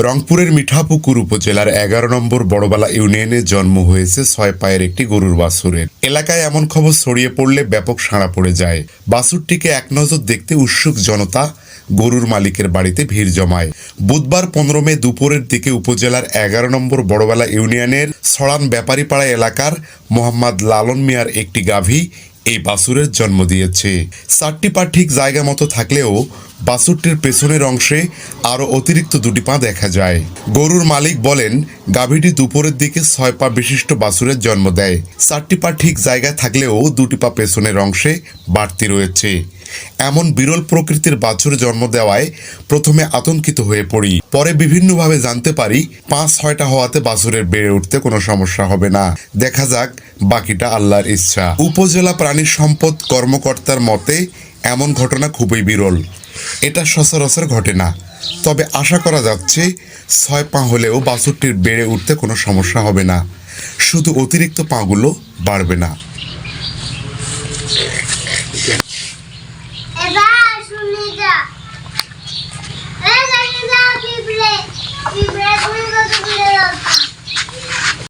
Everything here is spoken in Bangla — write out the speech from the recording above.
রংপুরের মিঠাপুকুর উপজেলার ১১ নম্বর বড়বালা ইউনিয়নে জন্ম হয়েছে ৬ পায়ের একটি গরুর বাছুরের। এলাকায় এমন খবর ছড়িয়ে পড়লে ব্যাপক সাড়া পড়ে যায়। বাছুরটিকে এক নজর দেখতে উৎসুক জনতা গরুর মালিকের বাড়িতে ভিড় জমায়। বুধবার ১৫ মে দুপুরের দিকে উপজেলার ১১ নম্বর বড়বালা ইউনিয়নের ছড়ান ব্যাপারীপাড়া এলাকার মোহাম্মদ লালন মিয়ার একটি গাভী এই বাছুরের জন্ম দিয়েছে। ৪টি পা ঠিক জায়গা মতো থাকলেও বাছুরটির পেছনের অংশে আরও অতিরিক্ত 2টি পা দেখা যায়। গরুর মালিক বলেন, গাভীটি দুপুরের দিকে ৬ পা বিশিষ্ট বাছুরের জন্ম দেয়। ৪টি পা ঠিক জায়গায় থাকলেও 2টি পা পেছনের অংশে বাড়তি রয়েছে। এমন বিরল প্রকৃতির বাছুর জন্ম দেওয়ায় প্রথমে আতঙ্কিত হয়ে পড়ি। পরে বিভিন্নভাবে জানতে পারি ৫-৬টা হওয়াতে বাছুরের বেড়ে উঠতে কোনো সমস্যা হবে না। দেখা যাক বাকিটা আল্লাহর ইচ্ছা। উপজেলা প্রাণী সম্পদ কর্মকর্তার মতে এমন ঘটনা খুবই বিরল। এটা সচরাচর ঘটে না। তবে আশা করা যাচ্ছে ৬ পা হলেও বাছুরটির বেড়ে উঠতে কোনো সমস্যা হবে না, শুধু অতিরিক্ত পাগুলো বাড়বে না।